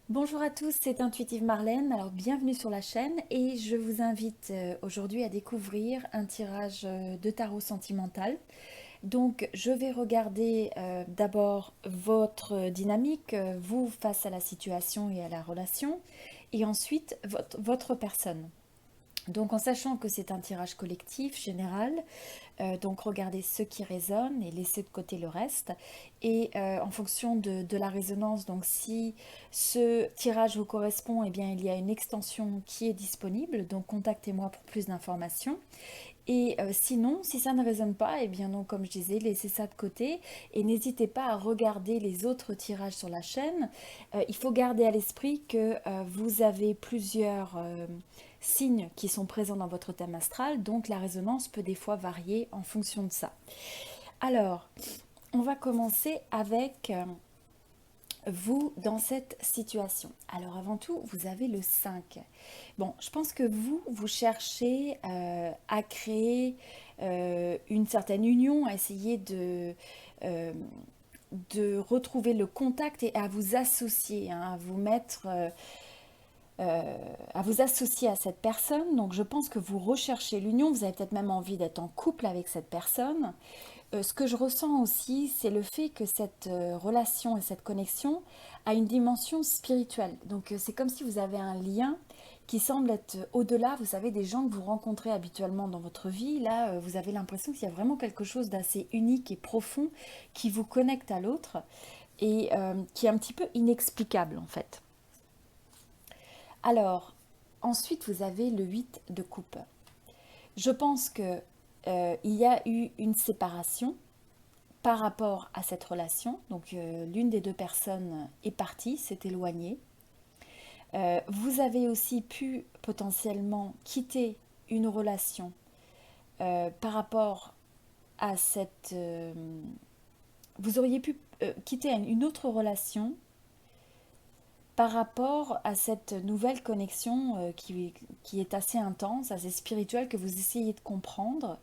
Bonjour à tous, c'est Intuitive Marlène. Alors bienvenue sur la chaîne et je vous invite aujourd'hui à découvrir un tirage de tarot sentimental. Donc je vais regarder d'abord votre dynamique, vous face à la situation et à la relation, et ensuite votre personne. Donc en sachant que c'est un tirage collectif, général, donc regardez ce qui résonne et laissez de côté le reste. Et en fonction de la résonance, donc si ce tirage vous correspond, eh bien il y a une extension qui est disponible, donc contactez-moi pour plus d'informations. Et sinon, si ça ne résonne pas, eh bien donc comme je disais, laissez ça de côté et n'hésitez pas à regarder les autres tirages sur la chaîne. Il faut garder à l'esprit que vous avez plusieurs signes qui sont présents dans votre thème astral, donc la résonance peut des fois varier en fonction de ça. Alors, on va commencer avec vous dans cette situation. Alors avant tout, vous avez le 5. Bon, je pense que vous cherchez à créer une certaine union, à essayer euh, de retrouver le contact et à vous associer, hein, à vous mettre... à vous associer à cette personne. Donc je pense que vous recherchez l'union, vous avez peut-être même envie d'être en couple avec cette personne. Ce que je ressens aussi, c'est le fait que cette relation et cette connexion a une dimension spirituelle. Donc c'est comme si vous avez un lien qui semble être au-delà, vous savez, des gens que vous rencontrez habituellement dans votre vie. Là, vous avez l'impression qu'il y a vraiment quelque chose d'assez unique et profond qui vous connecte à l'autre et qui est un petit peu inexplicable en fait. Alors, ensuite, vous avez le 8 de coupe. Je pense que il y a eu une séparation par rapport à cette relation. Donc, l'une des deux personnes est partie, s'est éloignée. Vous avez aussi pu potentiellement quitter une relation par rapport à cette... vous auriez pu quitter une autre relation par rapport à cette nouvelle connexion qui est assez intense, assez spirituelle, que vous essayez de comprendre.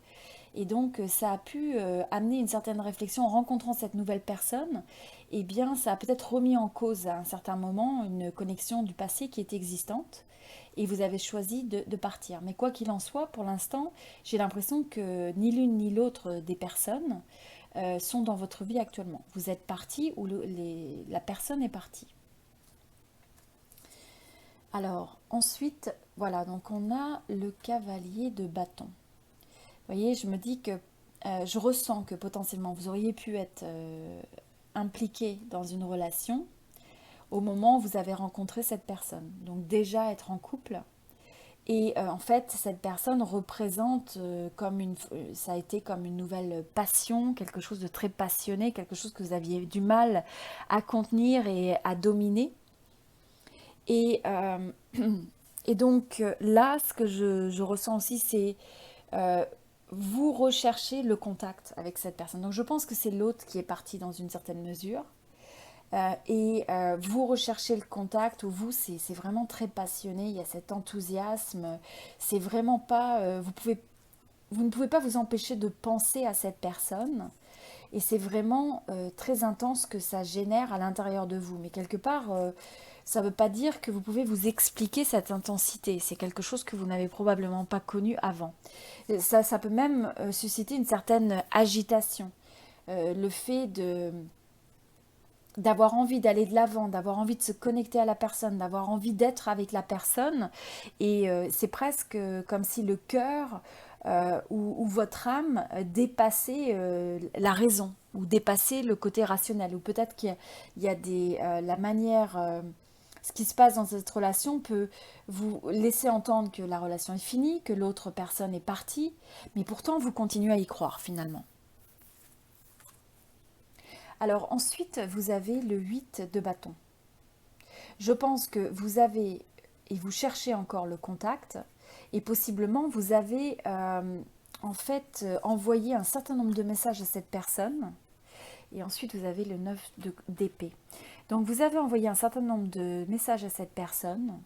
Et donc, ça a pu amener une certaine réflexion en rencontrant cette nouvelle personne. Eh bien, ça a peut-être remis en cause à un certain moment une connexion du passé qui était existante. Et vous avez choisi de partir. Mais quoi qu'il en soit, pour l'instant, j'ai l'impression que ni l'une ni l'autre des personnes sont dans votre vie actuellement. Vous êtes parti ou la personne est partie. Alors, ensuite, voilà, donc on a le cavalier de bâton. Vous voyez, je me dis que je ressens que potentiellement vous auriez pu être impliqué dans une relation au moment où vous avez rencontré cette personne. Donc déjà être en couple. Et en fait, cette personne représente ça a été comme une nouvelle passion, quelque chose de très passionné, quelque chose que vous aviez du mal à contenir et à dominer. Et, et donc là, ce que je ressens aussi, c'est euh, vous recherchez le contact avec cette personne. Donc je pense que c'est l'autre qui est parti dans une certaine mesure. Vous recherchez le contact, ou vous, c'est vraiment très passionné, il y a cet enthousiasme. C'est vraiment pas... vous ne pouvez pas vous empêcher de penser à cette personne. Et c'est vraiment très intense que ça génère à l'intérieur de vous. Mais quelque part, ça ne veut pas dire que vous pouvez vous expliquer cette intensité. C'est quelque chose que vous n'avez probablement pas connu avant. Ça peut même susciter une certaine agitation. Le fait d'avoir envie d'aller de l'avant, d'avoir envie de se connecter à la personne, d'avoir envie d'être avec la personne. Et c'est presque comme si le cœur ou votre âme dépassait la raison ou dépassait le côté rationnel. Ou peut-être qu'il y a la manière... ce qui se passe dans cette relation peut vous laisser entendre que la relation est finie, que l'autre personne est partie, mais pourtant vous continuez à y croire finalement. Alors ensuite, vous avez le 8 de bâton. Je pense que vous avez, et vous cherchez encore le contact, et possiblement vous avez en fait envoyé un certain nombre de messages à cette personne, et ensuite vous avez le 9 d'épée. Donc vous avez envoyé un certain nombre de messages à cette personne,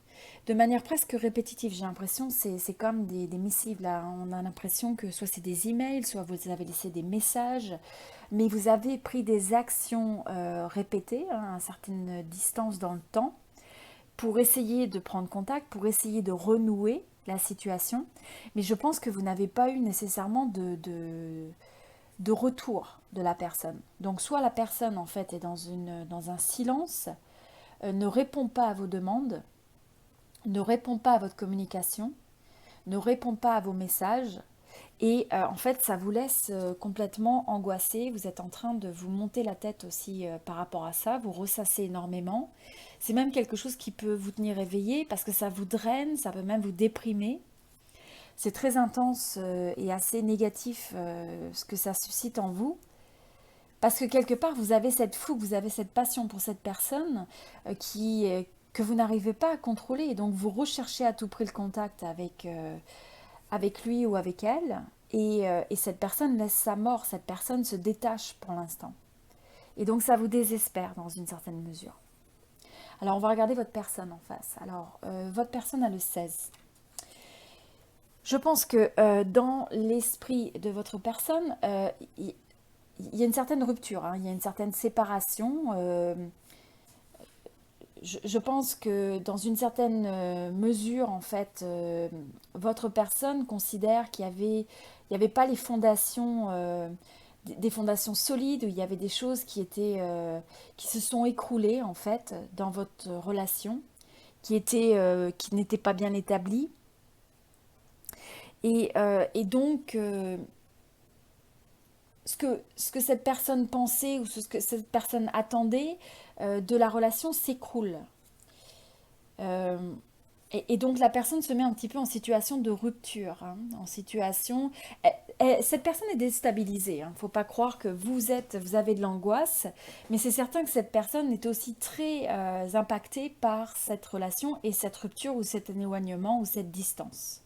de manière presque répétitive. J'ai l'impression, c'est comme des missives là. On a l'impression que soit c'est des emails, soit vous avez laissé des messages, mais vous avez pris des actions répétées, hein, à une certaine distance dans le temps, pour essayer de prendre contact, pour essayer de renouer la situation. Mais je pense que vous n'avez pas eu nécessairement de retour de la personne. Donc soit la personne en fait est dans un silence, ne répond pas à vos demandes, ne répond pas à votre communication, ne répond pas à vos messages, et en fait ça vous laisse complètement angoissé. Vous êtes en train de vous monter la tête aussi par rapport à ça, vous ressassez énormément. C'est même quelque chose qui peut vous tenir éveillé parce que ça vous draine, ça peut même vous déprimer. C'est très intense et assez négatif ce que ça suscite en vous. Parce que quelque part, vous avez cette fougue, vous avez cette passion pour cette personne que vous n'arrivez pas à contrôler. Et donc, vous recherchez à tout prix le contact avec lui ou avec elle. Et cette personne laisse sa mort, cette personne se détache pour l'instant. Et donc, ça vous désespère dans une certaine mesure. Alors, on va regarder votre personne en face. Alors, votre personne a le 16. Je pense que dans l'esprit de votre personne, il y a une certaine rupture, hein, il y a une certaine séparation. Je pense que dans une certaine mesure, en fait, votre personne considère qu'il y avait pas les fondations, des fondations solides, où il y avait des choses qui se sont écroulées, en fait, dans votre relation, qui n'étaient pas bien établies. Et donc, ce que cette personne pensait ou ce que cette personne attendait de la relation s'écroule. Euh, et donc la personne se met un petit peu en situation de rupture, hein, en situation. Cette personne est déstabilisée. Il ne faut pas croire que vous avez de l'angoisse, mais c'est certain que cette personne est aussi très impactée par cette relation et cette rupture ou cet éloignement ou cette distance.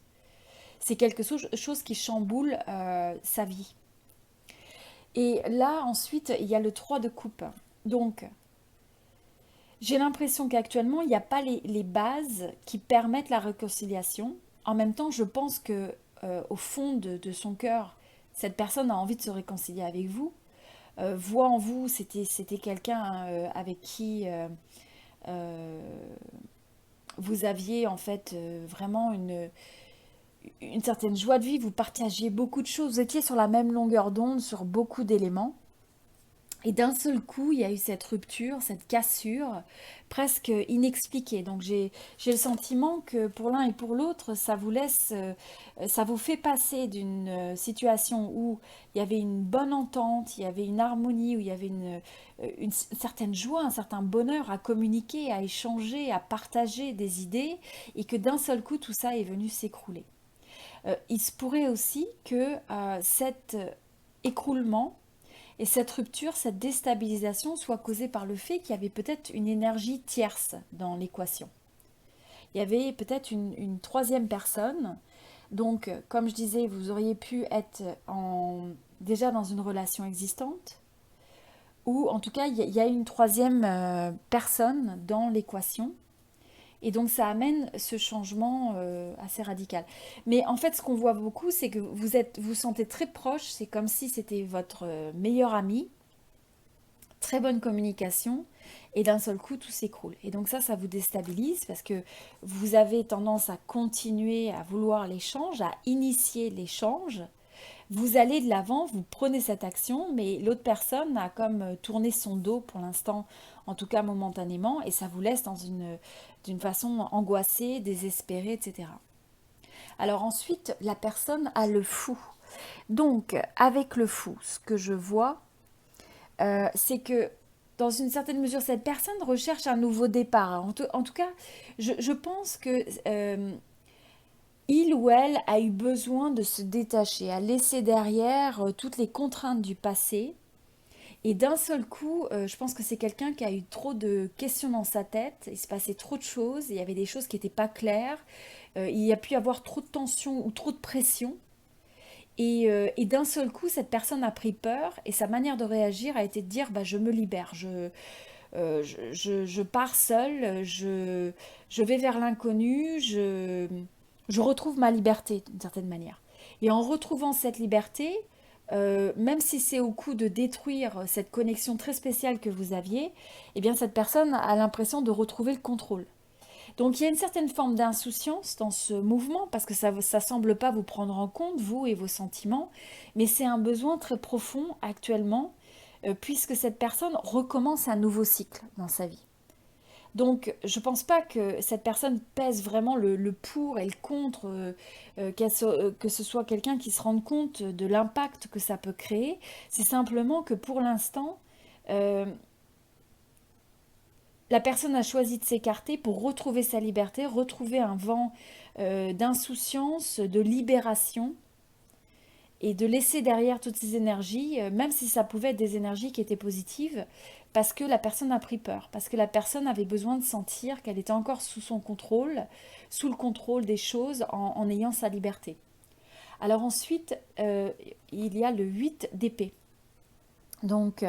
C'est quelque chose qui chamboule sa vie. Et là, ensuite, il y a le 3 de coupe. Donc, j'ai l'impression qu'actuellement, il n'y a pas les bases qui permettent la réconciliation. En même temps, je pense que au fond de son cœur, cette personne a envie de se réconcilier avec vous. Voit en vous, c'était quelqu'un avec qui euh, vous aviez en fait vraiment une certaine joie de vie, vous partagiez beaucoup de choses, vous étiez sur la même longueur d'onde sur beaucoup d'éléments. Et d'un seul coup, il y a eu cette rupture, cette cassure, presque inexpliquée. Donc j'ai le sentiment que pour l'un et pour l'autre, ça vous fait passer d'une situation où il y avait une bonne entente, il y avait une harmonie, où il y avait une certaine joie, un certain bonheur à communiquer, à échanger, à partager des idées, et que d'un seul coup, tout ça est venu s'écrouler. Il se pourrait aussi que cet écroulement et cette rupture, cette déstabilisation soit causée par le fait qu'il y avait peut-être une énergie tierce dans l'équation. Il y avait peut-être une troisième personne. Donc, comme je disais, vous auriez pu être déjà dans une relation existante, ou en tout cas, il y a une troisième personne dans l'équation. Et donc ça amène ce changement assez radical. Mais en fait, ce qu'on voit beaucoup, c'est que vous sentez très proche, c'est comme si c'était votre meilleur ami, très bonne communication, et d'un seul coup, tout s'écroule. Et donc ça vous déstabilise parce que vous avez tendance à continuer à vouloir l'échange, à initier l'échange. Vous allez de l'avant, vous prenez cette action, mais l'autre personne a comme tourné son dos pour l'instant, en tout cas momentanément, et ça vous laisse d'une façon angoissée, désespérée, etc. Alors ensuite, la personne a le fou. Donc, avec le fou, ce que je vois, c'est que dans une certaine mesure, cette personne recherche un nouveau départ. En tout cas, je pense que il ou elle a eu besoin de se détacher, a laissé derrière toutes les contraintes du passé. Et d'un seul coup, je pense que c'est quelqu'un qui a eu trop de questions dans sa tête. Il se passait trop de choses. Il y avait des choses qui n'étaient pas claires. Il y a pu y avoir trop de tension ou trop de pression. Et d'un seul coup, cette personne a pris peur et sa manière de réagir a été de dire bah, je me libère, je pars seule, je vais vers l'inconnu, je retrouve ma liberté d'une certaine manière. Et en retrouvant cette liberté, même si c'est au coup de détruire cette connexion très spéciale que vous aviez, eh bien cette personne a l'impression de retrouver le contrôle. Donc il y a une certaine forme d'insouciance dans ce mouvement parce que ça ne semble pas vous prendre en compte, vous et vos sentiments, mais c'est un besoin très profond actuellement puisque cette personne recommence un nouveau cycle dans sa vie. Donc je ne pense pas que cette personne pèse vraiment le pour et le contre, que ce soit quelqu'un qui se rende compte de l'impact que ça peut créer. C'est simplement que pour l'instant, euh, la personne a choisi de s'écarter pour retrouver sa liberté, retrouver un vent d'insouciance, de libération et de laisser derrière toutes ces énergies, même si ça pouvait être des énergies qui étaient positives, parce que la personne a pris peur, parce que la personne avait besoin de sentir qu'elle était encore sous son contrôle, sous le contrôle des choses en ayant sa liberté. Alors ensuite, il y a le 8 d'épée. Donc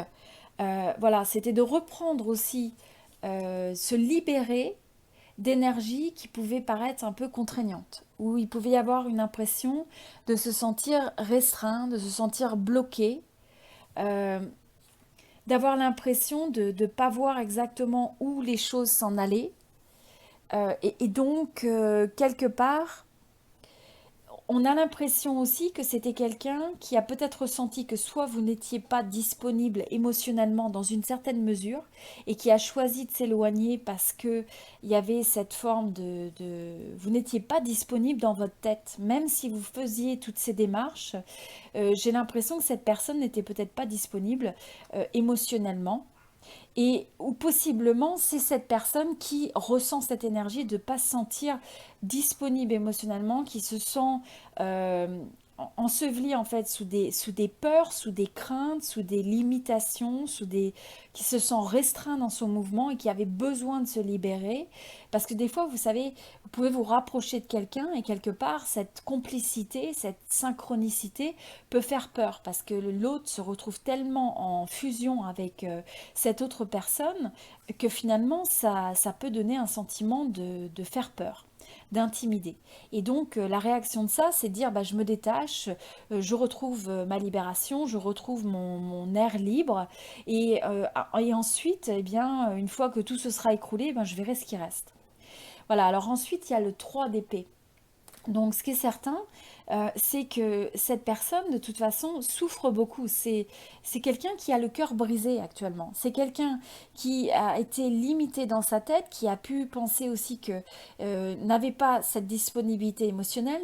voilà, c'était de reprendre aussi, se libérer d'énergie qui pouvait paraître un peu contraignante, où il pouvait y avoir une impression de se sentir restreint, de se sentir bloqué, euh, d'avoir l'impression de ne pas voir exactement où les choses s'en allaient. Et donc, quelque part, on a l'impression aussi que c'était quelqu'un qui a peut-être ressenti que soit vous n'étiez pas disponible émotionnellement dans une certaine mesure et qui a choisi de s'éloigner parce que il y avait cette forme vous n'étiez pas disponible dans votre tête, même si vous faisiez toutes ces démarches. J'ai l'impression que cette personne n'était peut-être pas disponible émotionnellement. Et ou possiblement, c'est cette personne qui ressent cette énergie de ne pas se sentir disponible émotionnellement, qui se sent euh, ensevelie en fait sous des peurs, sous des craintes, sous des limitations, qui se sent restreint dans son mouvement et qui avait besoin de se libérer. Parce que des fois, vous savez, vous pouvez vous rapprocher de quelqu'un et quelque part, cette complicité, cette synchronicité peut faire peur parce que l'autre se retrouve tellement en fusion avec cette autre personne que finalement ça peut donner un sentiment de faire peur, d'intimider. Et donc la réaction de ça, c'est de dire bah, je me détache, je retrouve ma libération, je retrouve mon air libre et ensuite, eh bien, une fois que tout se sera écroulé, eh ben, je verrai ce qui reste. Voilà, alors ensuite il y a le 3 d'épée. Donc, ce qui est certain, c'est que cette personne, de toute façon, souffre beaucoup. C'est quelqu'un qui a le cœur brisé actuellement. C'est quelqu'un qui a été limité dans sa tête, qui a pu penser aussi que n'avait pas cette disponibilité émotionnelle,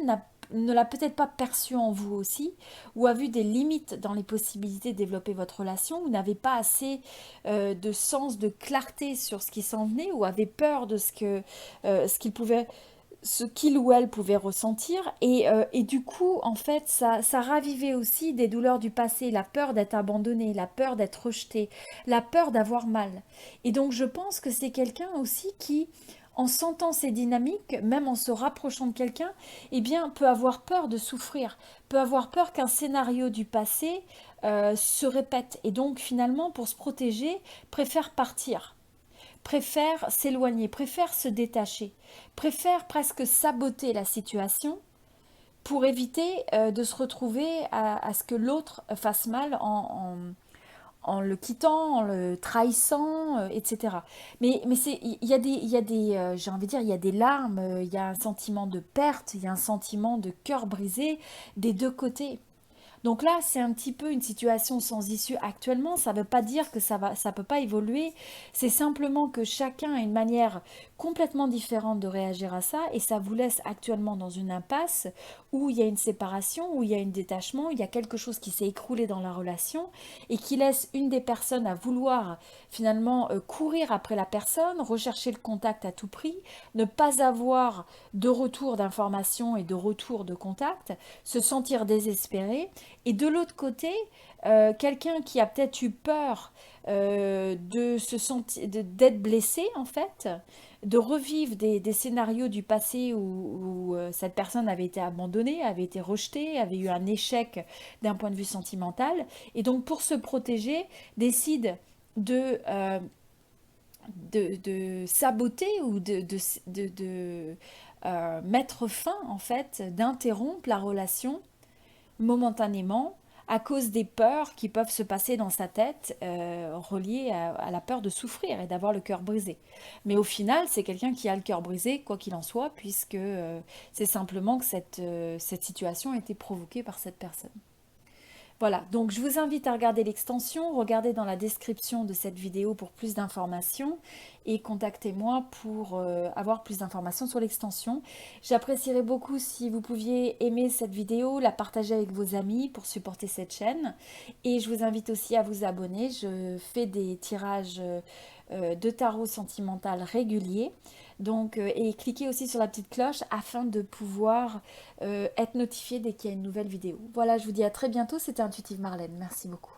ne l'a peut-être pas perçue en vous aussi, ou a vu des limites dans les possibilités de développer votre relation, ou n'avait pas assez de sens, de clarté sur ce qui s'en venait, ou avait peur de ce qu'il pouvait ce qu'il ou elle pouvait ressentir. Et du coup, en fait, ça ravivait aussi des douleurs du passé, la peur d'être abandonné, la peur d'être rejeté, la peur d'avoir mal. Et donc, je pense que c'est quelqu'un aussi qui, en sentant ces dynamiques, même en se rapprochant de quelqu'un, eh bien, peut avoir peur de souffrir, peut avoir peur qu'un scénario du passé se répète. Et donc, finalement, pour se protéger, préfère partir, préfère s'éloigner, préfère se détacher, préfère presque saboter la situation pour éviter de se retrouver à ce que l'autre fasse mal en le quittant, en le trahissant, etc. Mais il y a des j'ai envie de dire, il y a des larmes, il y a un sentiment de perte, il y a un sentiment de cœur brisé des deux côtés. Donc là, c'est un petit peu une situation sans issue actuellement. Ça ne veut pas dire que ça peut pas évoluer. C'est simplement que chacun a une manière complètement différente de réagir à ça et ça vous laisse actuellement dans une impasse où il y a une séparation, où il y a un détachement, il y a quelque chose qui s'est écroulé dans la relation et qui laisse une des personnes à vouloir finalement courir après la personne, rechercher le contact à tout prix, ne pas avoir de retour d'information et de retour de contact, se sentir désespéré et de l'autre côté, quelqu'un qui a peut-être eu peur d'être blessé en fait, de revivre des scénarios du passé où cette personne avait été abandonnée, avait été rejetée, avait eu un échec d'un point de vue sentimental, et donc pour se protéger, décide de, euh, de saboter ou de mettre fin en fait, d'interrompre la relation momentanément à cause des peurs qui peuvent se passer dans sa tête reliées à la peur de souffrir et d'avoir le cœur brisé. Mais au final, c'est quelqu'un qui a le cœur brisé, quoi qu'il en soit, puisque c'est simplement que cette situation a été provoquée par cette personne. Voilà, donc je vous invite à regarder l'extension, regardez dans la description de cette vidéo pour plus d'informations et contactez-moi pour avoir plus d'informations sur l'extension. J'apprécierais beaucoup si vous pouviez aimer cette vidéo, la partager avec vos amis pour supporter cette chaîne, et je vous invite aussi à vous abonner. Je fais des tirages de tarot sentimental réguliers. Donc, et cliquez aussi sur la petite cloche afin de pouvoir être notifié dès qu'il y a une nouvelle vidéo. Voilà, je vous dis à très bientôt, c'était Intuitive Marlène. Merci beaucoup.